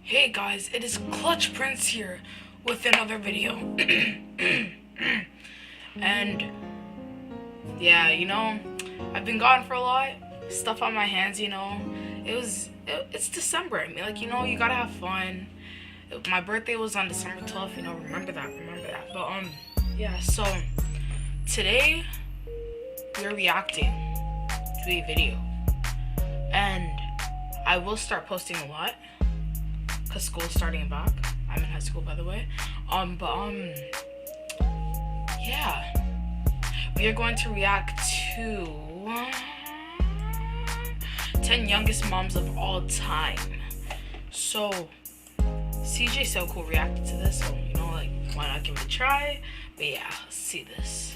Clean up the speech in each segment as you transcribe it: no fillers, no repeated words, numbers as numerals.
Hey guys, it is Clutch Prince here with another video. And yeah, I've been gone for a lot, stuff on my hands, it's December. I mean, you gotta have fun. My birthday was on December 12th, remember that. But yeah, so today we're reacting to a video, and I will start posting a lot because school is starting back. I'm in high school, by the way. Yeah, we are going to react to 10 youngest moms of all time. So CJ So Cool reacted to this, so why not give it a try? But yeah, let's see this.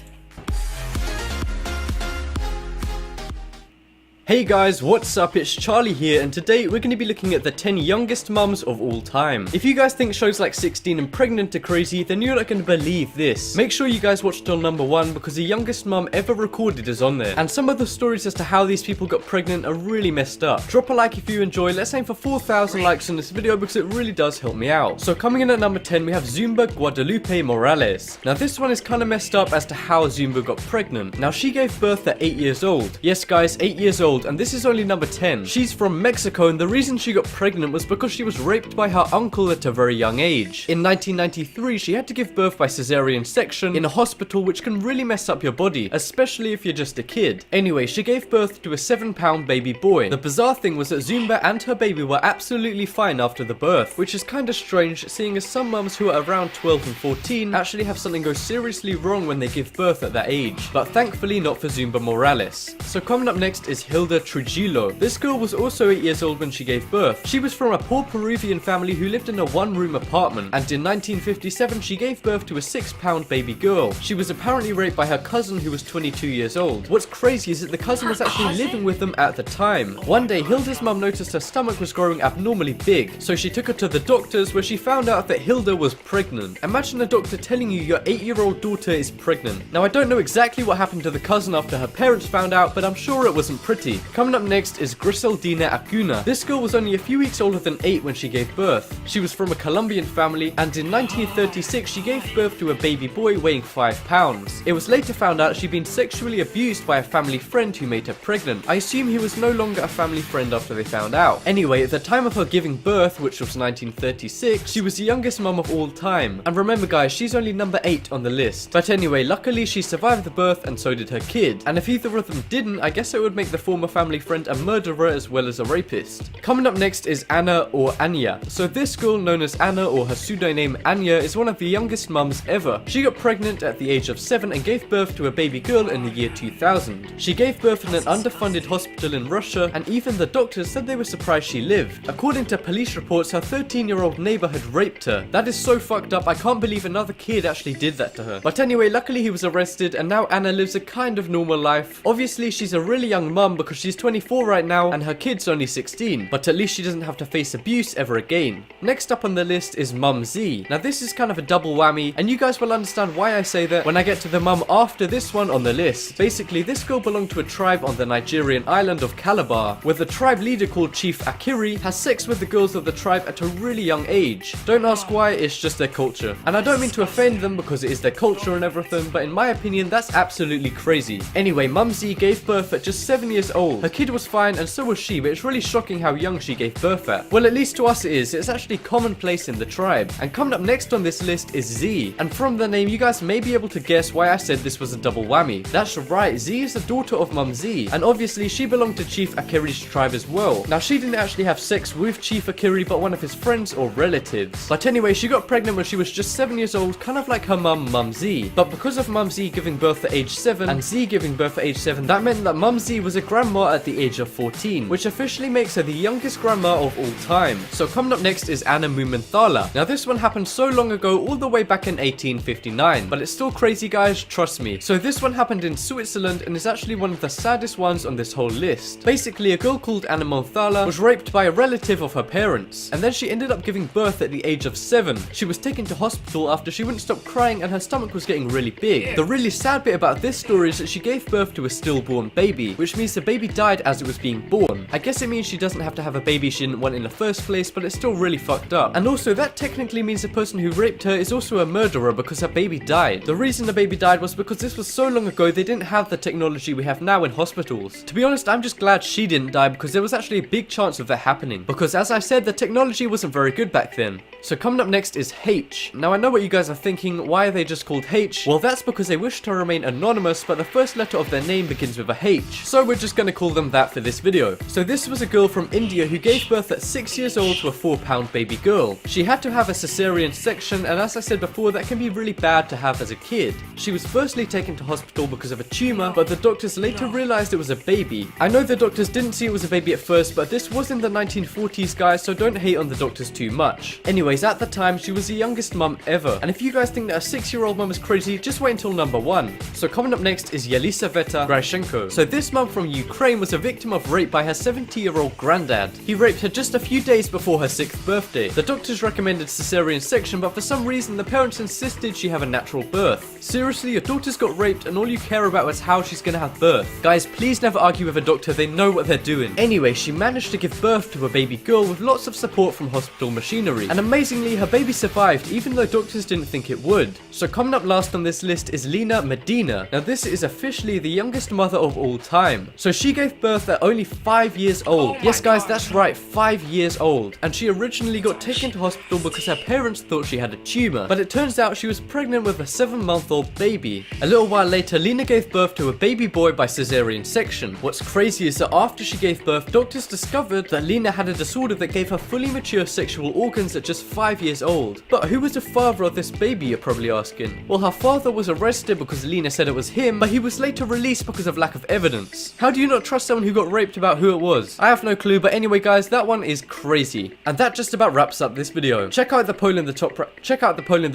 Hey guys, what's up? It's Charlie here, and today we're going to be looking at the 10 youngest mums of all time. If you guys think shows like 16 and Pregnant are crazy, then you're not going to believe this. Make sure you guys watch till number 1 because the youngest mum ever recorded is on there. And some of the stories as to how these people got pregnant are really messed up. Drop a like if you enjoy. Let's aim for 4,000 likes on this video because it really does help me out. So coming in at number 10, we have Zumba Guadalupe Morales. Now this one is kind of messed up as to how Zumba got pregnant. Now she gave birth at 8 years old. Yes guys, 8 years old. And this is only number 10. She's from Mexico, and the reason she got pregnant was because she was raped by her uncle at a very young age. In 1993, she had to give birth by cesarean section in a hospital, which can really mess up your body, especially if you're just a kid. Anyway, she gave birth to a 7-pound baby boy. The bizarre thing was that Zumba and her baby were absolutely fine after the birth, which is kind of strange seeing as some mums who are around 12 and 14 actually have something go seriously wrong when they give birth at that age. But thankfully not for Zumba Morales. So coming up next is Hilda Trujillo. This girl was also 8 years old when she gave birth. She was from a poor Peruvian family who lived in a one-room apartment, and in 1957 she gave birth to a 6-pound baby girl. She was apparently raped by her cousin who was 22 years old. What's crazy is that the cousin was actually living with them at the time. One day Hilda's mum noticed her stomach was growing abnormally big, so she took her to the doctors where she found out that Hilda was pregnant. Imagine a doctor telling you your 8-year-old daughter is pregnant. Now I don't know exactly what happened to the cousin after her parents found out, but I'm sure it wasn't pretty. Coming up next is Griseldina Acuna. This girl was only a few weeks older than 8 when she gave birth. She was from a Colombian family, and in 1936 she gave birth to a baby boy weighing 5 pounds. It was later found out she'd been sexually abused by a family friend who made her pregnant. I assume he was no longer a family friend after they found out. Anyway, at the time of her giving birth, which was 1936, she was the youngest mum of all time. And remember guys, she's only number 8 on the list. But anyway, luckily she survived the birth and so did her kid. And if either of them didn't, I guess it would make the former family friend a murderer as well as a rapist. Coming up next is Anna or Anya. So this girl, known as Anna or her pseudonym Anya, is one of the youngest mums ever. She got pregnant at the age of 7 and gave birth to a baby girl in the year 2000. She gave birth in an underfunded hospital in Russia, and even the doctors said they were surprised she lived. According to police reports, her 13-year-old neighbor had raped her. That is so fucked up, I can't believe another kid actually did that to her. But anyway, luckily he was arrested, and now Anna lives a kind of normal life. Obviously she's a really young mum because she's 24 right now and her kid's only 16, but at least she doesn't have to face abuse ever again. Next up on the list is Mum Z. Now this is kind of a double whammy, and you guys will understand why I say that when I get to the mum after this one on the list. Basically, this girl belonged to a tribe on the Nigerian island of Calabar, where the tribe leader called Chief Akiri has sex with the girls of the tribe at a really young age. Don't ask why, it's just their culture. And I don't mean to offend them because it is their culture and everything, but in my opinion that's absolutely crazy. Anyway, Mum Z gave birth at just 7 years old. Her kid was fine and so was she, but it's really shocking how young she gave birth at. Well, at least to us it is. It's actually commonplace in the tribe. And coming up next on this list is Z. And from the name, you guys may be able to guess why I said this was a double whammy. That's right, Z is the daughter of Mum Z. And obviously she belonged to Chief Akiri's tribe as well. Now she didn't actually have sex with Chief Akiri, but one of his friends or relatives. But anyway, she got pregnant when she was just 7 years old, kind of like her mum, Mum Z. But because of Mum Z giving birth at age 7 and Z giving birth at age 7, that meant that Mum Z was a grandma grandma at the age of 14, which officially makes her the youngest grandma of all time. So coming up next is Anna Mumanthala. Now this one happened so long ago, all the way back in 1859, but it's still crazy, guys, trust me. So this one happened in Switzerland and is actually one of the saddest ones on this whole list. Basically, a girl called Anna Mumanthala was raped by a relative of her parents, and then she ended up giving birth at the age of 7. She was taken to hospital after she wouldn't stop crying and her stomach was getting really big. The really sad bit about this story is that she gave birth to a stillborn baby, which means the baby died as it was being born. I guess it means she doesn't have to have a baby she didn't want in the first place, but it's still really fucked up. And also, that technically means the person who raped her is also a murderer because her baby died. The reason the baby died was because this was so long ago they didn't have the technology we have now in hospitals. To be honest, I'm just glad she didn't die because there was actually a big chance of that happening, because as I said, the technology wasn't very good back then. So coming up next is H. Now I know what you guys are thinking, why are they just called H? Well, that's because they wish to remain anonymous, but the first letter of their name begins with a H. So we're just gonna call them that for this video. So this was a girl from India who gave birth at 6 years old to a 4-pound baby girl. She had to have a cesarean section, and as I said before, that can be really bad to have as a kid. She was firstly taken to hospital because of a tumor, but the doctors later realized it was a baby. I know the doctors didn't see it was a baby at first, but this was in the 1940s, guys, so don't hate on the doctors too much. Anyways, at the time, she was the youngest mum ever. And if you guys think that a 6-year-old mum is crazy, just wait until number 1. So coming up next is Yelisaveta Gryshenko. So this mum from Ukraine was a victim of rape by her 70-year-old granddad. He raped her just a few days before her 6th birthday. The doctors recommended cesarean section, but for some reason the parents insisted she have a natural birth. Seriously, your daughter's got raped and all you care about is how she's gonna have birth. Guys, please never argue with a doctor, they know what they're doing. Anyway, she managed to give birth to a baby girl with lots of support from hospital machinery. And amazingly, her baby survived, even though doctors didn't think it would. So coming up last on this list is Lena Medina. Now this is officially the youngest mother of all time. So she gave birth at only 5 years old. Yes guys, that's right, 5 years old. And she originally got taken to hospital because her parents thought she had a tumor, but it turns out she was pregnant with a 7-month-old baby. A little while later, Lena gave birth to a baby boy by cesarean section. What's crazy is that after she gave birth, doctors discovered that Lena had a disorder that gave her fully mature sexual organs at just 5 years old. But who was the father of this baby, you're probably asking? Well, her father was arrested because Lena said it was him, but he was later released because of lack of evidence. How do you not trust someone who got raped about who it was? I have no clue, but anyway guys, that one is crazy. And that just about wraps up this video. Check out the poll in the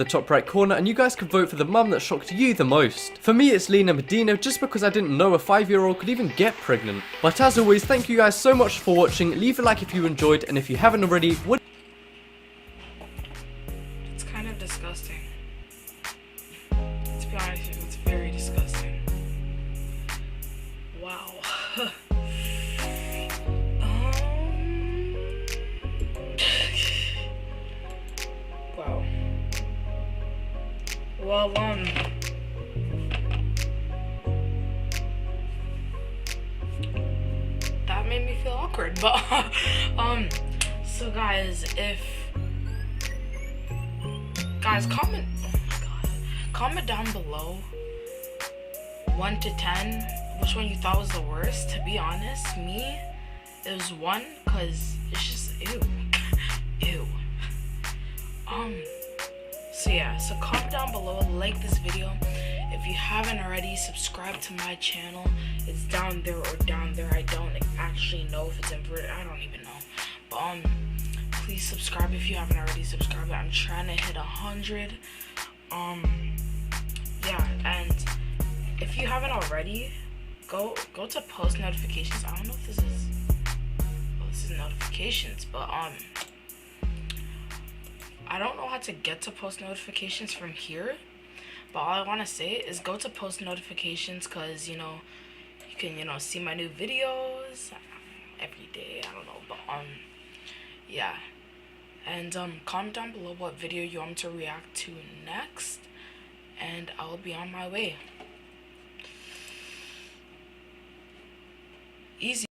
top right corner and you guys can vote for the mum that shocked you the most. For me, it's Lena Medina, just because I didn't know a 5-year-old could even get pregnant. But as always, thank you guys so much for watching. Leave a like if you enjoyed, and if you haven't already, what? It's kind of disgusting. To be honest with you, it's very disgusting. Wow. Wow. Well, that made me feel awkward, but so guys, comment, oh my god, comment down below 1 to 10 which one you thought was the worst. To be honest, me, it was 1, because it's just ew. So yeah, so comment down below, like this video. If you haven't already, subscribe to my channel. It's down there or down there. I don't actually know if it's inverted. I don't even know. But please subscribe if you haven't already subscribed. I'm trying to hit 100. Yeah, and if you haven't already, go to post notifications. I don't know if this is notifications, but I don't know how to get to post notifications from here, but all I want to say is go to post notifications, because you can see my new videos every day. I don't know, but yeah, and comment down below what video you want me to react to next, and I'll be on my way. Easy.